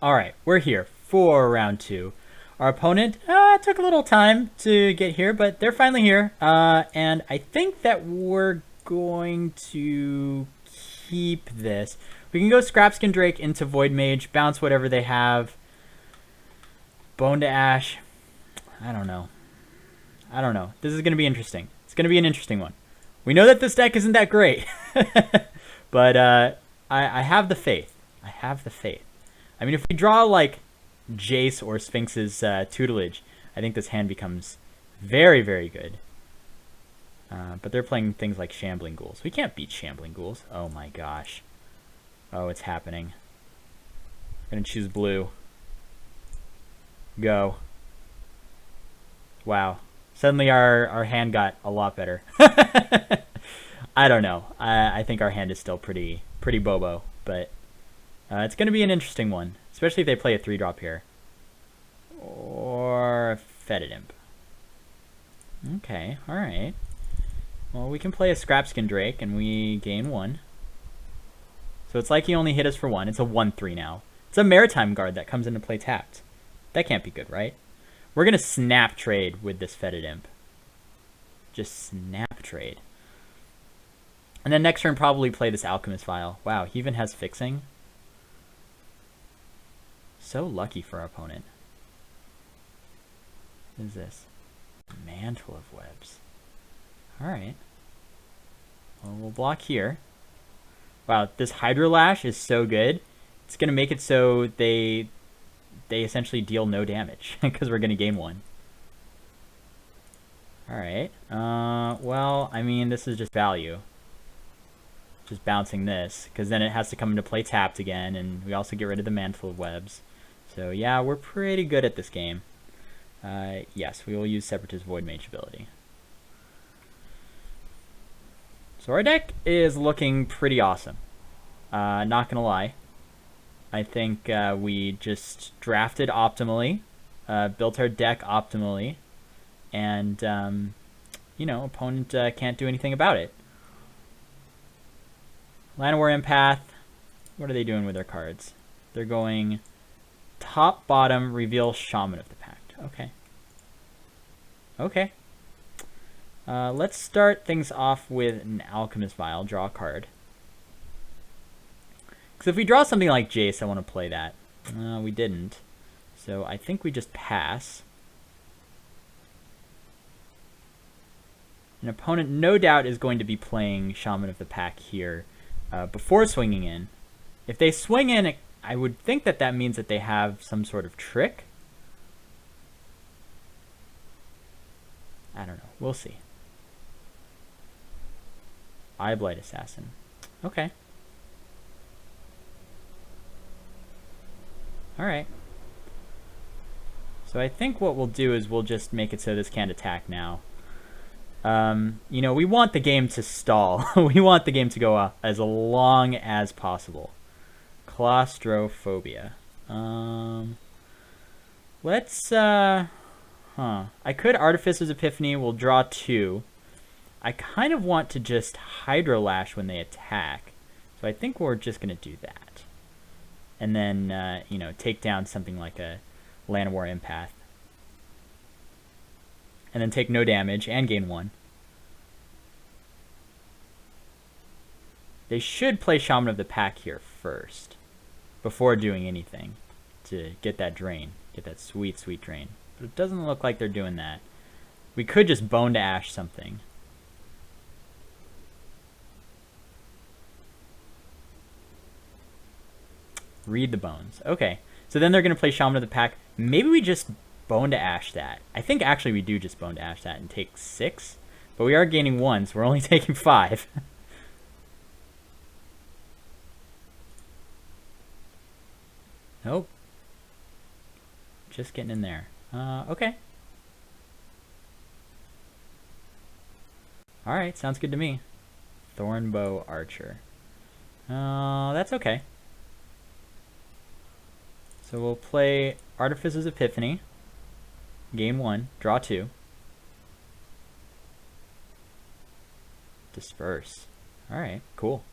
All right, we're here for round two. Our opponent took a little time to get here, but they're finally here. And I think that we're going to keep this. We can go Scrapskin Drake into Void Mage, bounce whatever they have. Bone to Ash. I don't know. This is going to be interesting. It's going to be an interesting one. We know that this deck isn't that great. But I have the faith. I have the faith. I mean, if we draw like Jace or Sphinx's tutelage, I think this hand becomes very, very good. But they're playing things like Shambling Ghouls. We can't beat Shambling Ghouls. Oh my gosh. Oh, it's happening. I'm going to choose blue. Go. Wow. Suddenly our hand got a lot better. I don't know. I think our hand is still pretty bobo, but it's going to be an interesting one, especially if they play a 3-drop here. Or a Fetid Imp. Okay, alright. Well, we can play a Scrapskin Drake, and we gain 1. So it's like he only hit us for 1. It's a 1-3 now. It's a Maritime Guard that comes into play tapped. That can't be good, right? We're going to snap trade with this Fetid Imp. Just snap trade. And then next turn probably play this Alchemist Vial. Wow, he even has fixing. So lucky for our opponent. What is this? Mantle of Webs. Alright. Well, we'll block here. Wow, this Hydro Lash is so good. It's going to make it so they essentially deal no damage because we're going to gain 1. Alright. Well, I mean, this is just value. Just bouncing this, because then it has to come into play tapped again, and we also get rid of the Mantle of Webs. So yeah, we're pretty good at this game. Yes, we will use Separatist Void Mage ability. So our deck is looking pretty awesome. Not gonna lie. I think we just drafted optimally, built our deck optimally, and you know, opponent can't do anything about it. Llanowar Empath. What are they doing with their cards? They're going top, bottom, reveal Shaman of the Pact. Okay. Okay. Let's start things off with an Alchemist Vial. Draw a card. Because if we draw something like Jace, I want to play that. We didn't. So I think we just pass. An opponent, no doubt, is going to be playing Shaman of the Pack here before swinging in. If they swing in, I would think that that means that they have some sort of trick. I don't know. We'll see. Eyeblight Assassin. Okay. Alright. So I think what we'll do is we'll just make it so this can't attack now. You know, we want the game to stall. We want the game to go as long as possible. Claustrophobia. Let's, I could Artificer's Epiphany. We'll draw 2. I kind of want to just Hydro Lash when they attack. So I think we're just going to do that. And then, you know, take down something like a Llanowar Empath. And then take no damage and gain 1. They should play Shaman of the Pack here first, before doing anything, to get that drain. Get that sweet, sweet drain. But it doesn't look like they're doing that. We could just Bone to Ash something. Read the bones. Okay. So then they're going to play Shaman of the Pack. Maybe we just Bone to Ash that. I think actually we do just Bone to Ash that and take 6. But we are gaining 1, so we're only taking 5. Nope. Just getting in there. Okay. Alright, sounds good to me. Thornbow Archer. That's okay. So we'll play Artificer's Epiphany. Game 1. Draw 2. Disperse. Alright, cool.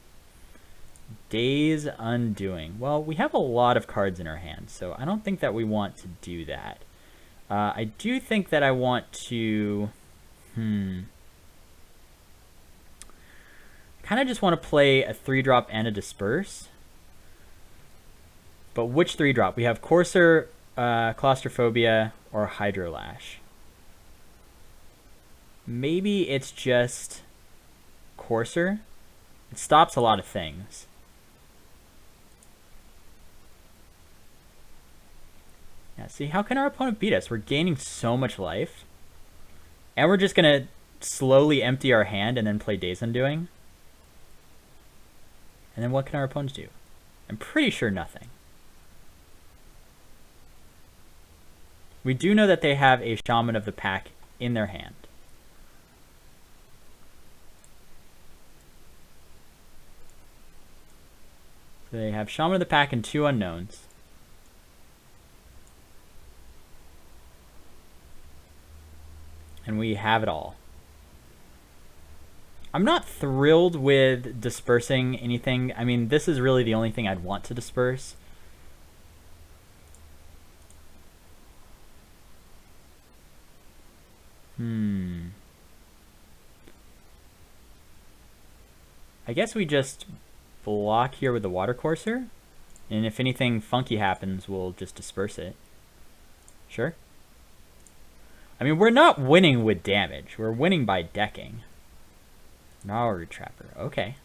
Days Undoing. Well, we have a lot of cards in our hand, so I don't think that we want to do that. I do think that I want to... kind of just want to play a 3-drop and a Disperse. But which 3-drop? We have Courser, Claustrophobia, or Hydrolash. Maybe it's just Courser. It stops a lot of things. Yeah, see, how can our opponent beat us? We're gaining so much life. And we're just going to slowly empty our hand and then play Days Undoing. And then what can our opponents do? I'm pretty sure nothing. We do know that they have a Shaman of the Pack in their hand. So they have Shaman of the Pack and 2 unknowns. And we have it all. I'm not thrilled with dispersing anything. I mean, this is really the only thing I'd want to disperse. I guess we just block here with the Water Courser. And if anything funky happens, we'll just disperse it. Sure. I mean, we're not winning with damage. We're winning by decking. Maori Trapper. Okay.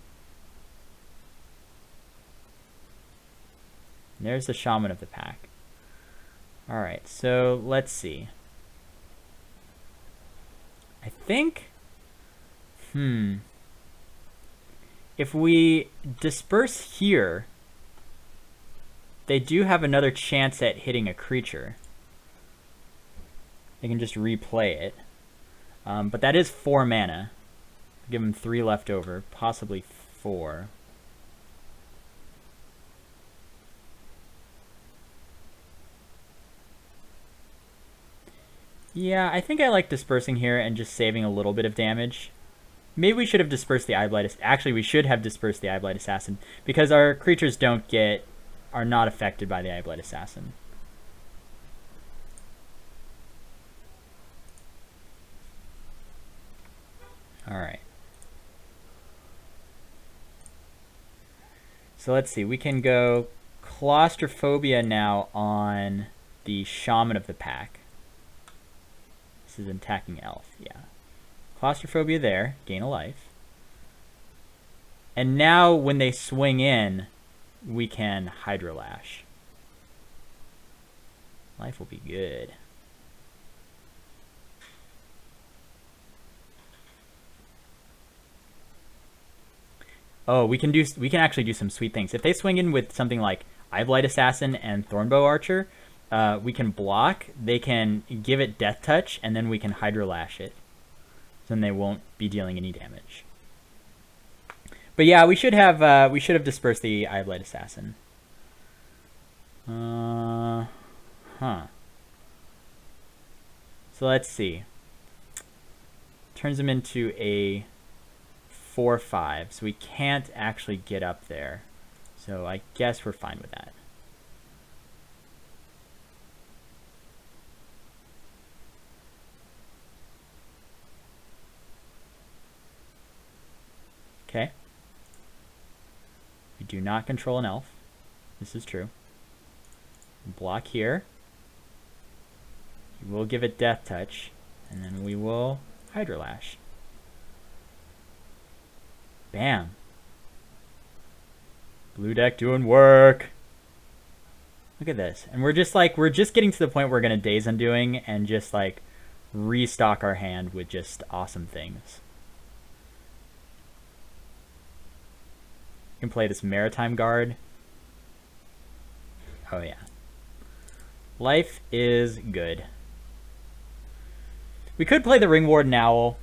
And there's the Shaman of the Pack. Alright, so let's see. I think... If we disperse here, they do have another chance at hitting a creature. They can just replay it. But that is 4 mana. Give them 3 left over, possibly 4. Yeah, I think I like dispersing here and just saving a little bit of damage. Maybe we should have dispersed the Eyeblight. Actually, we should have dispersed the Eyeblight Assassin because our creatures are not affected by the Eyeblight Assassin. All right. So let's see. We can go Claustrophobia now on the Shaman of the Pack. This is attacking Elf, yeah. Claustrophobia there, gain a life. And now when they swing in, we can Hydrolash. Life will be good. Oh, we can actually do some sweet things. If they swing in with something like Eyeblight Assassin and Thornbow Archer, we can block, they can give it Death Touch, and then we can Hydrolash it. Then they won't be dealing any damage. But yeah, we should have dispersed the Eyeblight Assassin. So let's see. Turns him into a 4/5, so we can't actually get up there. So I guess we're fine with that. Okay. We do not control an elf. This is true. Block here. We will give it Death Touch, and then we will Hydrolash. Bam. Blue deck doing work. Look at this. And we're just getting to the point where we're going to Days Undoing and just like restock our hand with just awesome things. You can play this Maritime Guard. Oh yeah. Life is good. We could play the Ringwarden Owl.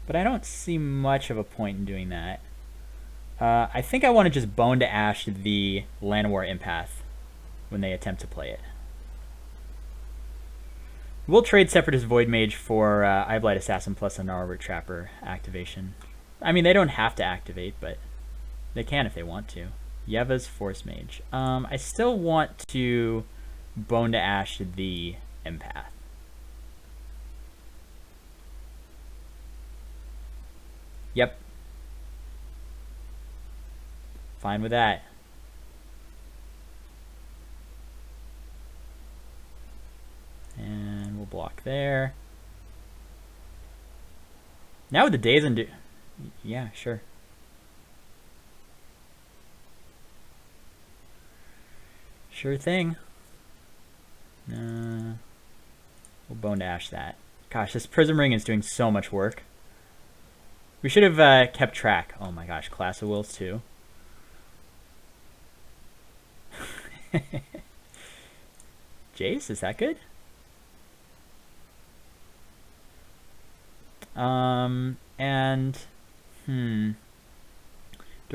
But I don't see much of a point in doing that. I think I want to just Bone to Ash the Llanowar Empath when they attempt to play it. We'll trade Separatist Void Mage for Eyeblight Assassin plus a Gnarlroot Trapper activation. I mean, they don't have to activate, but they can if they want to. Yeva's Force Mage. I still want to Bone to Ash the Empath. Yep. Fine with that. And we'll block there. Now with the Days Undo... Yeah, sure. Sure thing. We'll Bone Dash that. Gosh, this Prism Ring is doing so much work. We should have kept track. Oh my gosh, Class of Wills too. Jace, is that good? Do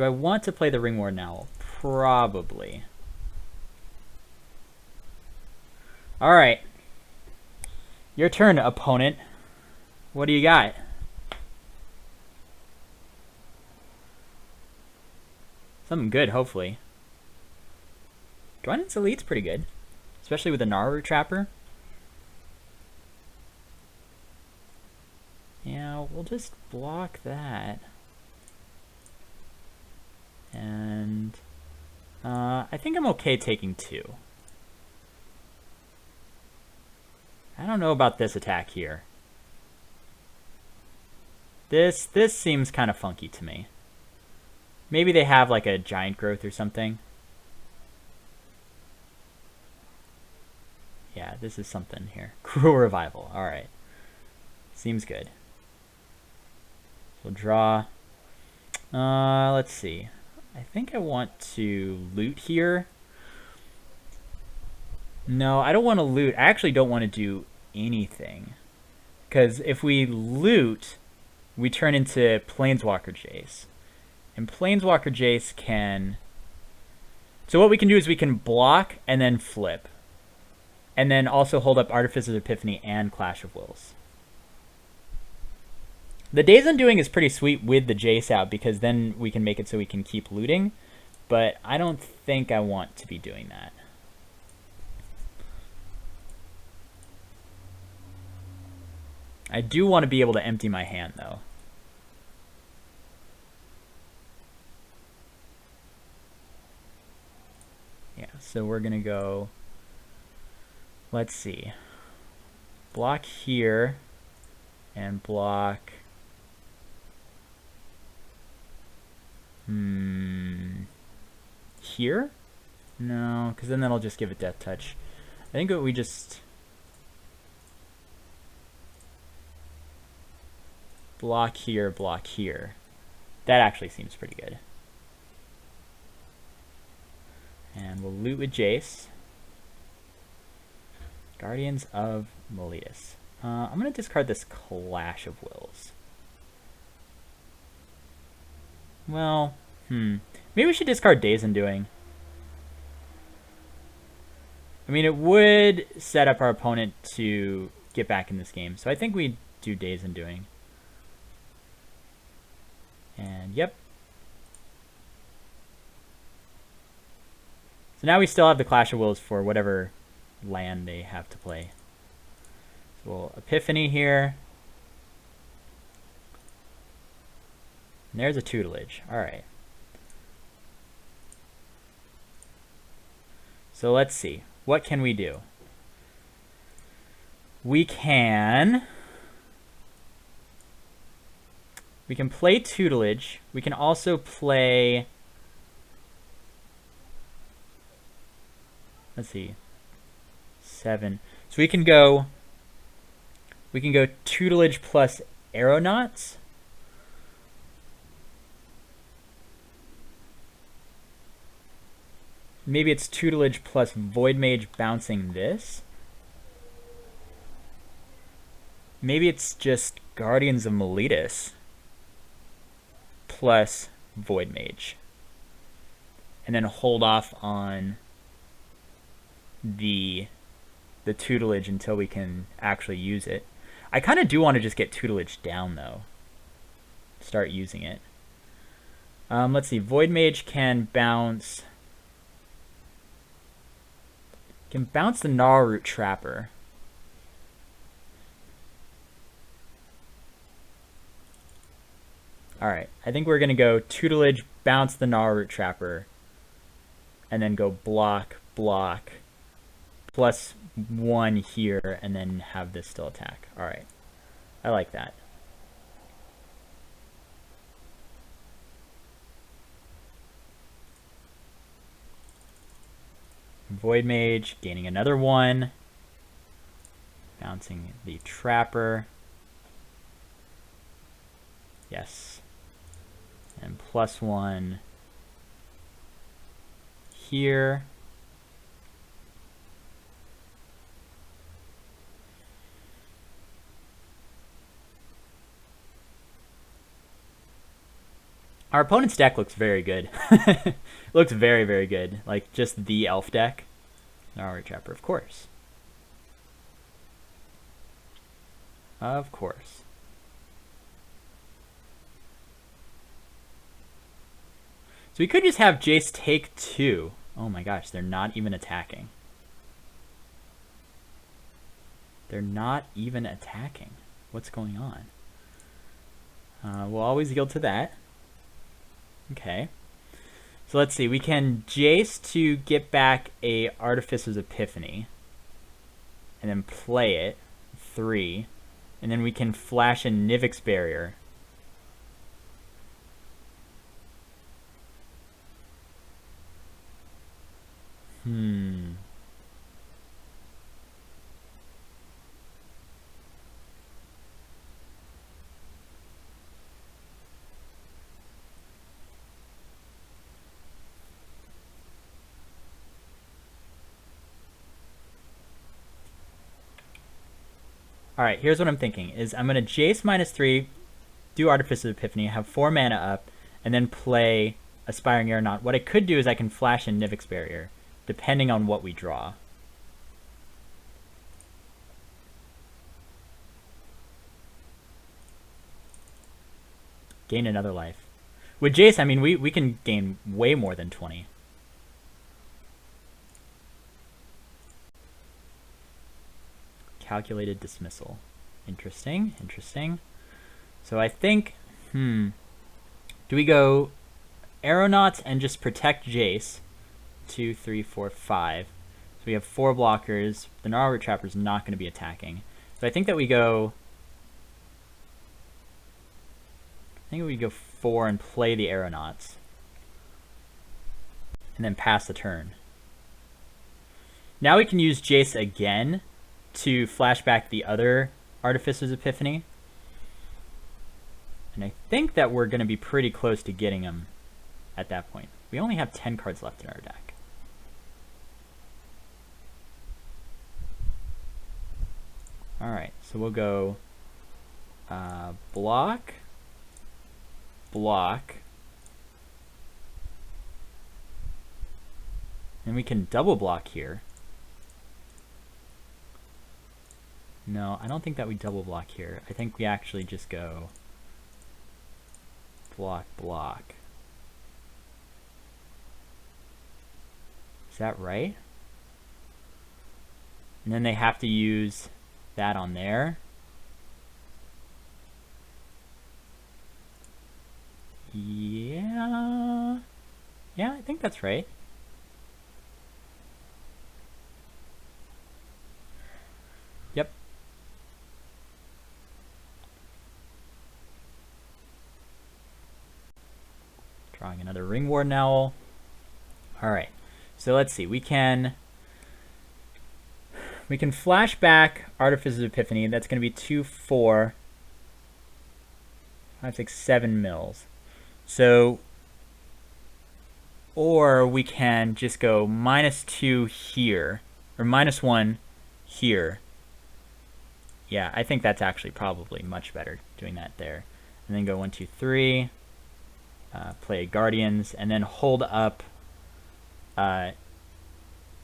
I want to play the Ring Ward now? Probably. Alright. Your turn, opponent. What do you got? Something good, hopefully. Dwynen's Elite's pretty good. Especially with the Gnarlroot Trapper. Yeah, we'll just block that. And I think I'm okay taking 2. I don't know about this attack here. This seems kind of funky to me. Maybe they have like a Giant Growth or something. Yeah, this is something here. Cruel Revival. Alright. Seems good. We'll draw. Let's see. I think I want to loot here. No, I don't want to loot. I actually don't want to do anything. Because if we loot, we turn into Planeswalker Jace. And Planeswalker Jace can... So what we can do is we can block and then flip. And then also hold up Artificer's Epiphany and Clash of Wills. The Days Undoing is pretty sweet with the Jace out because then we can make it so we can keep looting. But I don't think I want to be doing that. I do want to be able to empty my hand though. Yeah, so we're going to go... Let's see. Block here and block... Here? No, because then that'll just give it Death Touch. I think we just... Block here, block here. That actually seems pretty good. And we'll loot with Jace. Guardians of Meletis. I'm going to discard this Clash of Wills. Well, maybe we should discard Days Undoing. I mean, it would set up our opponent to get back in this game. So I think we do Days Undoing. And yep. So now we still have the Clash of Wills for whatever land they have to play. So we'll Epiphany here. And there's a tutelage. Alright. So let's see. What can we do? We can play tutelage. We can also play... Let's see. 7. So we can go tutelage plus Aeronauts. Maybe it's tutelage plus Void Mage bouncing this. Maybe it's just Guardians of Meletis plus Void Mage. And then hold off on the the tutelage until we can actually use it. I kind of do want to just get tutelage down, though. Start using it. Let's see. Void Mage can bounce... Can bounce the Gnarlroot Trapper. Alright, I think we're going to go tutelage, bounce the Gnarlroot Trapper, and then go block, block, +1 here, and then have this still attack. Alright, I like that. Void Mage, gaining another 1, bouncing the Trapper. Yes. And +1 here. Our opponent's deck looks very good. Looks very, very good. Like, just the elf deck. Gnarlroot Trapper, of course. Of course. So we could just have Jace take 2. Oh my gosh, they're not even attacking. They're not even attacking. What's going on? We'll always yield to that. Okay. So let's see. We can Jace to get back a Artificer's Epiphany. And then play it. 3. And then we can flash a Nivix Barrier. Alright, here's what I'm thinking. Is I'm going to Jace -3, do Artificer's Epiphany, have 4 mana up, and then play Aspiring Aeronaut. What I could do is I can flash in Nivix Barrier, depending on what we draw. Gain another life. With Jace, I mean, we can gain way more than 20. Calculated dismissal. Interesting, interesting. So I think, do we go Aeronauts and just protect Jace? 2, 3, 4, 5. So we have 4 blockers. The Gnarlroot Trapper is not going to be attacking. So I think that we go... I think we go 4 and play the Aeronauts. And then pass the turn. Now we can use Jace again to flash back the other Artificer's Epiphany. And I think that we're going to be pretty close to getting him at that point. We only have 10 cards left in our deck. Alright, so we'll go block, block, and we can double block here. No, I don't think that we double block here. I think we actually just go block, block. Is that right? And then they have to use that on there. Yeah. Yeah, I think that's right. Yep. Drawing another Ringwarden Owl. Alright, so let's see. We can flash back Artificer's Epiphany. That's going to be 2, 4, 5, 6, 7 mils. So, or we can just go -2 here, or -1 here. Yeah, I think that's actually probably much better doing that there. And then go 1, 2, 3. Play Guardians, and then hold up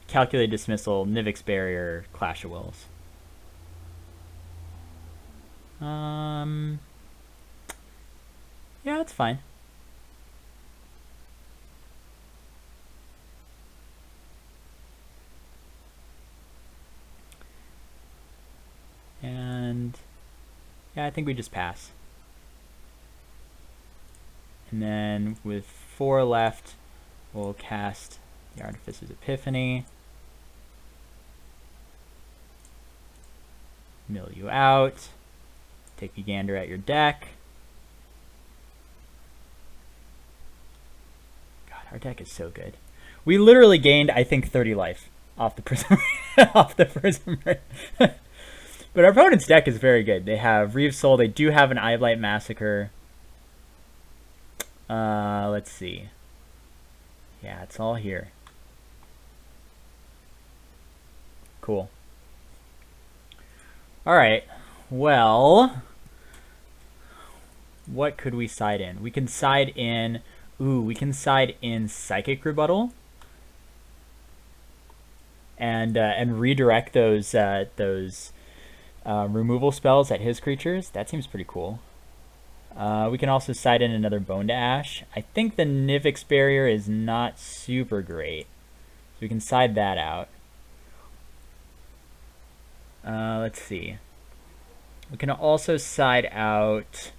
Calculated Dismissal, Nivix Barrier, Clash of Wills. Yeah, that's fine. And yeah, I think we just pass. And then with 4 left, we'll cast the Artificer's Epiphany. Mill you out. Take a gander at your deck. God, our deck is so good. We literally gained, I think, 30 life off the Prism off the Prism Ring. But our opponent's deck is very good. They have Reeve's Soul. They do have an Eye of Light Massacre. Let's see. Yeah, it's all here. Cool. All right. Well, what could we side in? We can side in. Ooh, we can side in Psychic Rebuttal. And redirect those removal spells at his creatures. That seems pretty cool. We can also side in another Bone to Ash. I think the Nivix Barrier is not super great, so we can side that out. Let's see. We can also side out...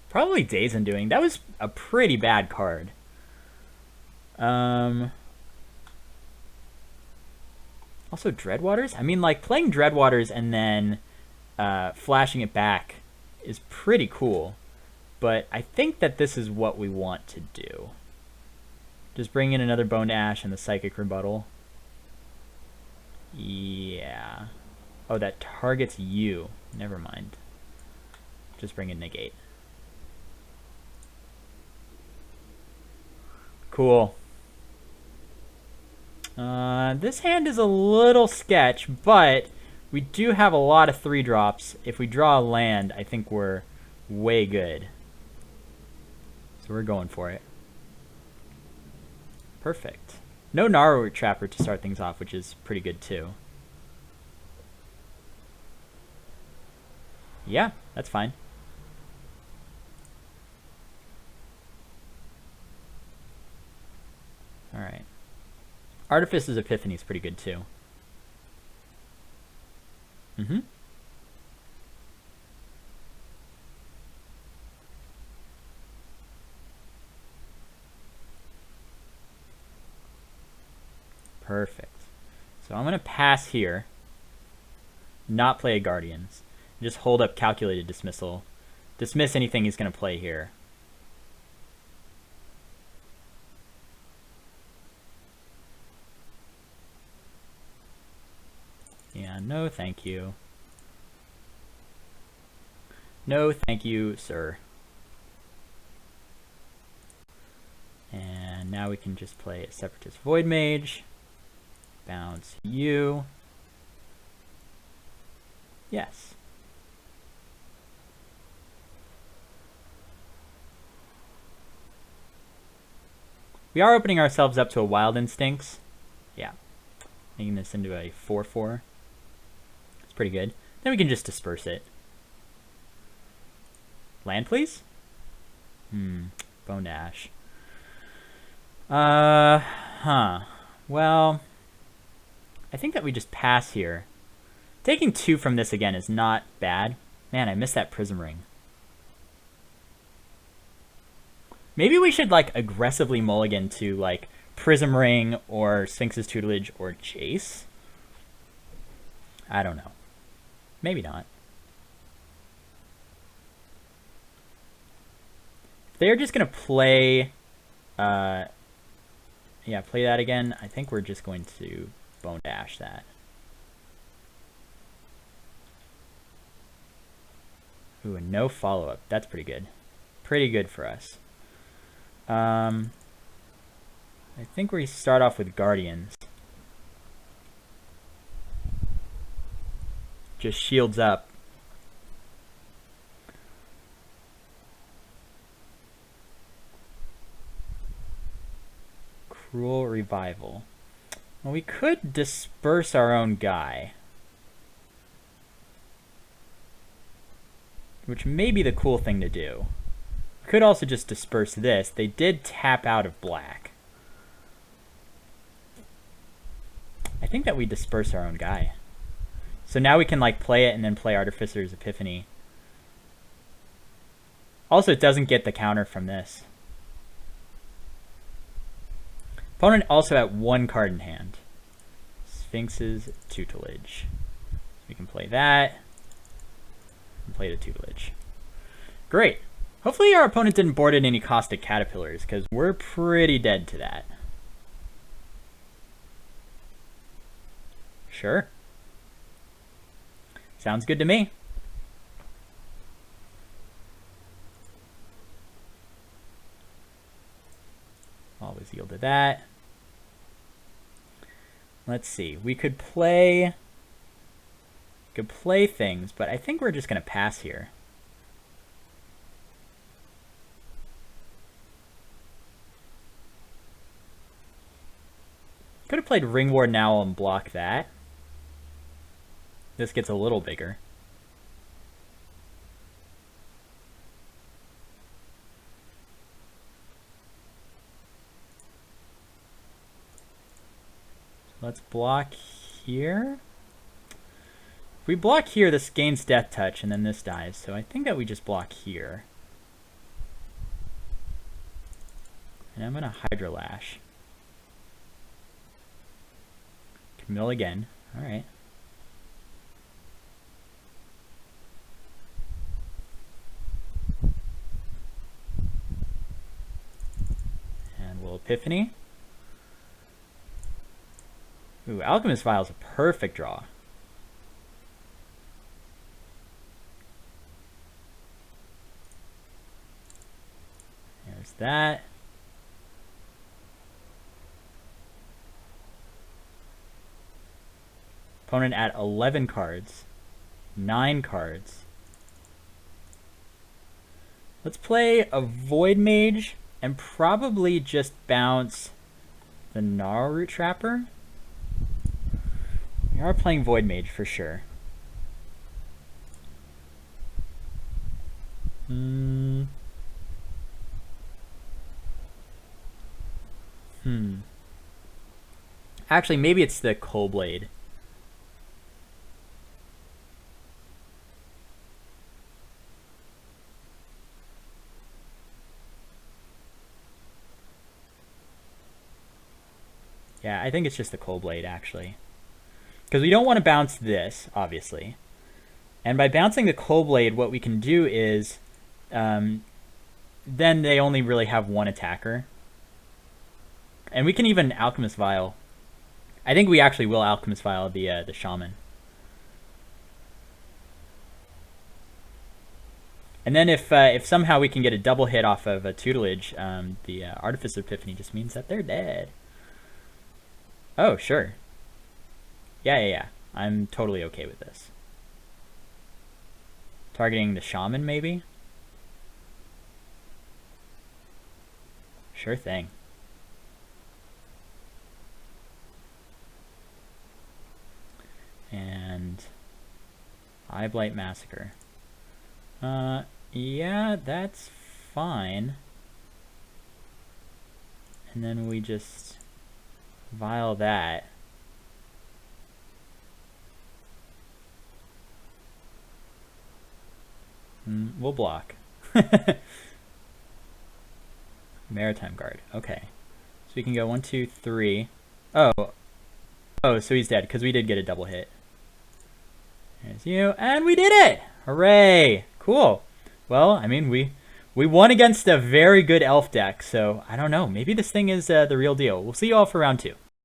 Probably Days Undoing. That was a pretty bad card. Also Dreadwaters? I mean, like, playing Dreadwaters and then flashing it back is pretty cool. But I think that this is what we want to do. Just bring in another Bone to Ash and the Psychic Rebuttal. Yeah. Oh, that targets you. Never mind. Just bring in Negate. Cool. This hand is a little sketch, but we do have a lot of 3-drops. If we draw a land, I think we're way good. So we're going for it. Perfect. No Narrow Trapper to start things off, which is pretty good too. Yeah, that's fine. Alright. Artificer's Epiphany is pretty good too. Perfect. So I'm going to pass here. Not play a Guardians. Just hold up Calculated Dismissal. Dismiss anything he's going to play here. Yeah, no thank you. No thank you, sir. And now we can just play a Separatist Void Mage. Bounce you. Yes. We are opening ourselves up to a Wild Instincts. Yeah. Making this into a 4/4. It's pretty good. Then we can just disperse it. Land, please? Bone Dash. Well, I think that we just pass here. Taking 2 from this again is not bad. Man, I missed that Prism Ring. Maybe we should, like, aggressively mulligan to, like, Prism Ring or Sphinx's Tutelage or Chase. I don't know. Maybe not. If they're just going to play... yeah, play that again. I think we're just going to Bone Dash that. Ooh, and no follow-up. That's pretty good. Pretty good for us. I think we start off with Guardians. Just shields up. Cruel Revival. Well, we could disperse our own guy. Which may be the cool thing to do. We could also just disperse this. They did tap out of black. I think that we disperse our own guy. So now we can like play it and then play Artificer's Epiphany. Also, it doesn't get the counter from this. Opponent also at 1 card in hand. Sphinx's Tutelage. We can play that. And play the Tutelage. Great. Hopefully our opponent didn't board in any Caustic Caterpillars, because we're pretty dead to that. Sure. Sounds good to me. Always yield to that. Let's see. We could play things, but I think we're just going to pass here. Could have played Ring Ward now and block that. This gets a little bigger. Let's block here. If we block here, this gains Death Touch, and then this dies. So I think that we just block here. And I'm going to Hydro Lash. Mill again. All right. And we'll Epiphany. Ooh, Alchemist Vial is a perfect draw. There's that. Opponent at 11 cards. 9 cards. Let's play a Void Mage and probably just bounce the Gnarl Root Trapper. We are playing Void Mage for sure. Actually, maybe it's the Cold Blade. Yeah, I think it's just the Cold Blade, actually. Because we don't want to bounce this, obviously. And by bouncing the Cold Blade, what we can do is... then they only really have 1 attacker. And we can even Alchemist Vial. I think we actually will Alchemist Vial the Shaman. And then if somehow we can get a double hit off of a Tutelage, the Artificer Epiphany just means that they're dead. Oh, sure. Yeah. I'm totally okay with this. Targeting the Shaman, maybe? Sure thing. And Eye Blight Massacre. Yeah, that's fine. And then we just vial that. We'll block. Maritime Guard. Okay. So we can go 1, 2, 3. Oh, so he's dead because we did get a double hit. There's you, and we did it! Hooray! Cool. Well, I mean, we won against a very good elf deck, so I don't know. Maybe this thing is the real deal. We'll see you all for round 2.